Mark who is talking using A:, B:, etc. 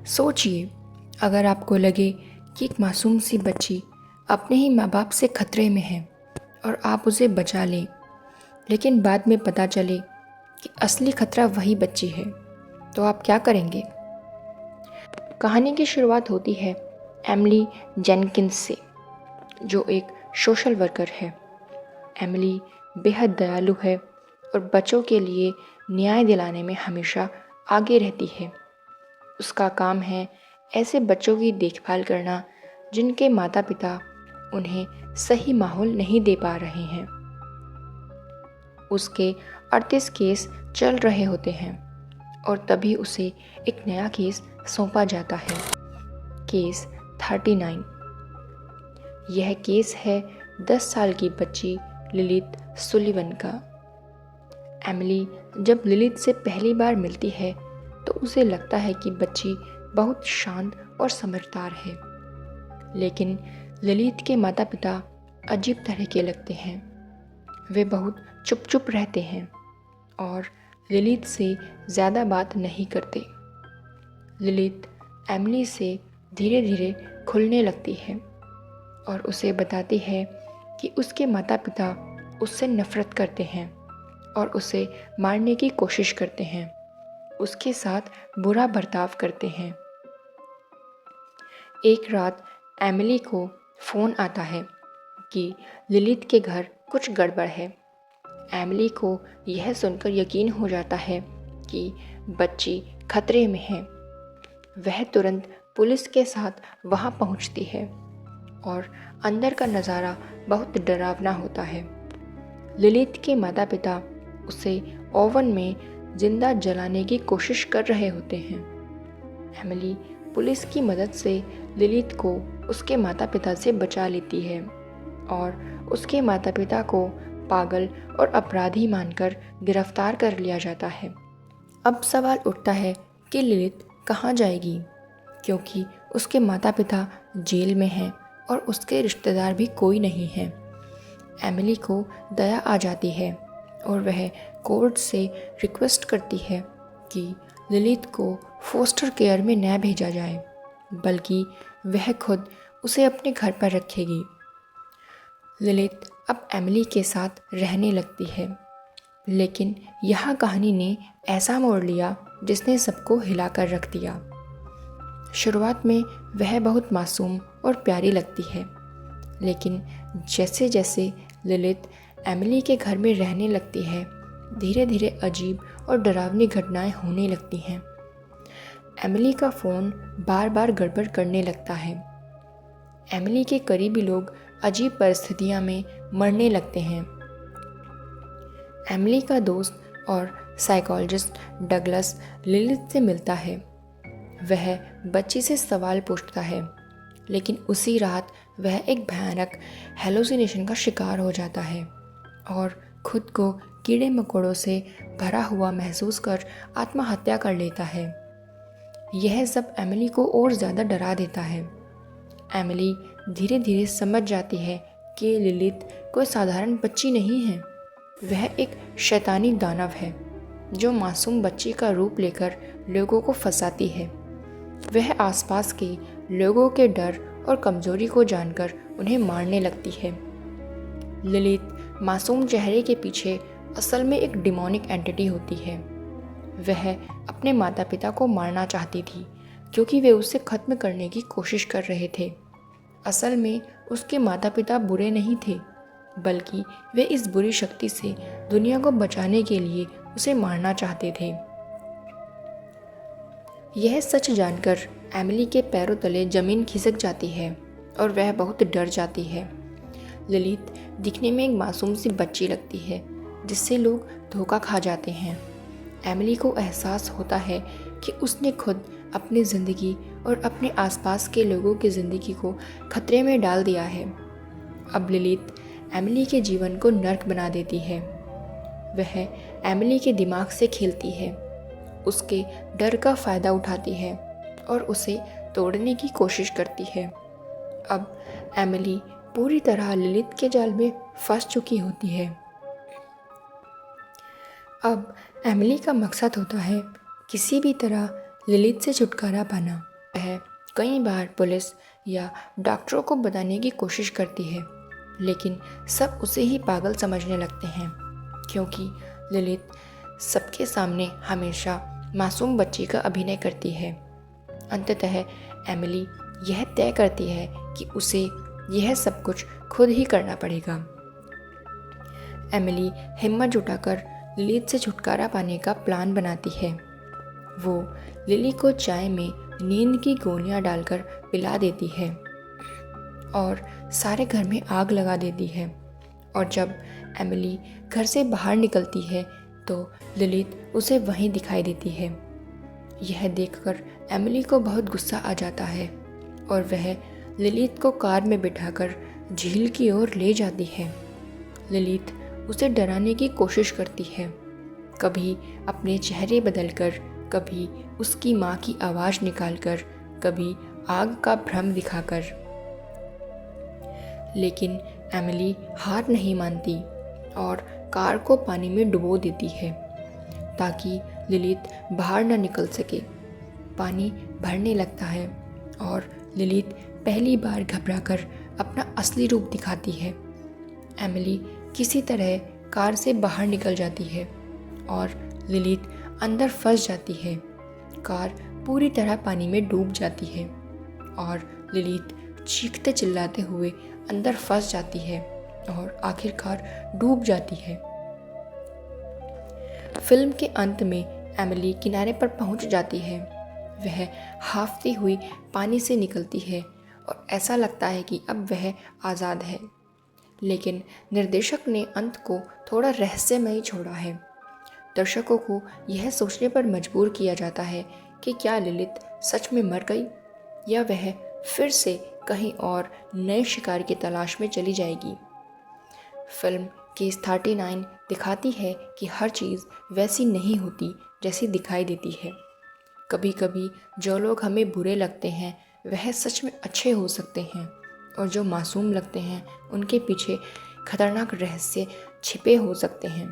A: सोचिए, अगर आपको लगे कि एक मासूम सी बच्ची अपने ही माँ बाप से खतरे में है और आप उसे बचा लें, लेकिन बाद में पता चले कि असली खतरा वही बच्ची है, तो आप क्या करेंगे? कहानी की शुरुआत होती है एमिली जेनकिंस से, जो एक सोशल वर्कर है। एमिली बेहद दयालु है और बच्चों के लिए न्याय दिलाने में हमेशा आगे रहती है। उसका काम है ऐसे बच्चों की देखभाल करना जिनके माता पिता उन्हें सही माहौल नहीं दे पा रहे हैं। उसके 38 केस चल रहे होते हैं और तभी उसे एक नया केस सौंपा जाता है, केस 39। यह केस है 10 साल की बच्ची लिलित सुलिवन का। एमिली जब लिलित से पहली बार मिलती है तो उसे लगता है कि बच्ची बहुत शांत और समझदार है, लेकिन लिलित के माता पिता अजीब तरह के लगते हैं। वे बहुत चुप चुप रहते हैं और लिलित से ज़्यादा बात नहीं करते। लिलित एमिली से धीरे धीरे खुलने लगती है और उसे बताती है कि उसके माता पिता उससे नफरत करते हैं और उसे मारने की कोशिश करते हैं, उसके साथ बुरा बर्ताव करते हैं। एक रात एमिली को फ़ोन आता है कि लिलित के घर कुछ गड़बड़ है। एमिली को यह सुनकर यकीन हो जाता है कि बच्ची खतरे में है। वह तुरंत पुलिस के साथ वहां पहुंचती है और अंदर का नज़ारा बहुत डरावना होता है। लिलित के माता पिता उसे ओवन में जिंदा जलाने की कोशिश कर रहे होते हैं। एमिली पुलिस की मदद से लिलित को उसके माता पिता से बचा लेती है और उसके माता पिता को पागल और अपराधी मानकर गिरफ्तार कर लिया जाता है। अब सवाल उठता है कि लिलित कहाँ जाएगी, क्योंकि उसके माता पिता जेल में हैं और उसके रिश्तेदार भी कोई नहीं है। एमिली को दया आ जाती है और वह कोर्ट से रिक्वेस्ट करती है कि लिलित को फोस्टर केयर में न भेजा जाए, बल्कि वह खुद उसे अपने घर पर रखेगी। लिलित अब एमिली के साथ रहने लगती है, लेकिन यह कहानी ने ऐसा मोड़ लिया जिसने सबको हिला कर रख दिया। शुरुआत में वह बहुत मासूम और प्यारी लगती है, लेकिन जैसे जैसे लिलित एमिली के घर में रहने लगती है, धीरे धीरे अजीब और डरावनी घटनाएं होने लगती हैं। एमिली का फ़ोन बार बार गड़बड़ करने लगता है। एमिली के करीबी लोग अजीब परिस्थितियों में मरने लगते हैं। एमिली का दोस्त और साइकोलॉजिस्ट डगलस लिलित से मिलता है। वह बच्ची से सवाल पूछता है, लेकिन उसी रात वह एक भयानक हेलुसिनेशन का शिकार हो जाता है और खुद को कीड़े मकोड़ों से भरा हुआ महसूस कर आत्महत्या कर लेता है। यह सब एमिली को और ज़्यादा डरा देता है। एमिली धीरे धीरे समझ जाती है कि लिलित कोई साधारण बच्ची नहीं है, वह एक शैतानी दानव है जो मासूम बच्ची का रूप लेकर लोगों को फंसाती है। वह आसपास के लोगों के डर और कमजोरी को जानकर उन्हें मारने लगती है। लिलित मासूम चेहरे के पीछे असल में एक डिमोनिक एंटिटी होती है। वह अपने माता पिता को मारना चाहती थी क्योंकि वे उसे ख़त्म करने की कोशिश कर रहे थे। असल में उसके माता पिता बुरे नहीं थे, बल्कि वे इस बुरी शक्ति से दुनिया को बचाने के लिए उसे मारना चाहते थे। यह सच जानकर एमिली के पैरों तले ज़मीन खिसक जाती है और वह बहुत डर जाती है। लिलित दिखने में एक मासूम सी बच्ची लगती है जिससे लोग धोखा खा जाते हैं। एमिली को एहसास होता है कि उसने खुद अपनी ज़िंदगी और अपने आसपास के लोगों की ज़िंदगी को खतरे में डाल दिया है। अब लिलित एमिली के जीवन को नर्क बना देती है। वह एमिली के दिमाग से खेलती है, उसके डर का फ़ायदा उठाती है और उसे तोड़ने की कोशिश करती है। अब एमिली पूरी तरह लिलित के जाल में फंस चुकी होती है। अब एमिली का मकसद होता है किसी भी तरह लिलित से छुटकारा पाना। वह कई बार पुलिस या डॉक्टरों को बताने की कोशिश करती है, लेकिन सब उसे ही पागल समझने लगते हैं, क्योंकि लिलित सबके सामने हमेशा मासूम बच्ची का अभिनय करती है। अंततः एमिली यह तय करती है कि उसे यह सब कुछ खुद ही करना पड़ेगा। एमिली हिम्मत जुटाकर लिलित से छुटकारा पाने का प्लान बनाती है। वो लिली को चाय में नींद की गोलियां डालकर पिला देती है और सारे घर में आग लगा देती है। और जब एमिली घर से बाहर निकलती है तो लिलित उसे वहीं दिखाई देती है। यह देखकर एमिली को बहुत गुस्सा आ जाता है और वह लिलित को कार में बिठाकर झील की ओर ले जाती है। लिलित उसे डराने की कोशिश करती है, कभी अपने चेहरे बदलकर, कभी उसकी माँ की आवाज़ निकालकर, कभी आग का भ्रम दिखाकर। लेकिन एमिली हार नहीं मानती और कार को पानी में डुबो देती है ताकि लिलित बाहर न निकल सके। पानी भरने लगता है और लिलित पहली बार घबराकर अपना असली रूप दिखाती है। एमिली किसी तरह कार से बाहर निकल जाती है और लिलित अंदर फंस जाती है। कार पूरी तरह पानी में डूब जाती है और लिलित चीखते चिल्लाते हुए अंदर फंस जाती है और आखिरकार डूब जाती है। फिल्म के अंत में एमिली किनारे पर पहुंच जाती है। वह हांफती हुई पानी से निकलती है और ऐसा लगता है कि अब वह आज़ाद है। लेकिन निर्देशक ने अंत को थोड़ा रहस्यमयी छोड़ा है। दर्शकों को यह सोचने पर मजबूर किया जाता है कि क्या लिलित सच में मर गई या वह फिर से कहीं और नए शिकार की तलाश में चली जाएगी। फिल्म केस 39 दिखाती है कि हर चीज़ वैसी नहीं होती जैसी दिखाई देती है। कभी कभी जो लोग हमें बुरे लगते हैं वह सच में अच्छे हो सकते हैं और जो मासूम लगते हैं उनके पीछे खतरनाक रहस्य छिपे हो सकते हैं।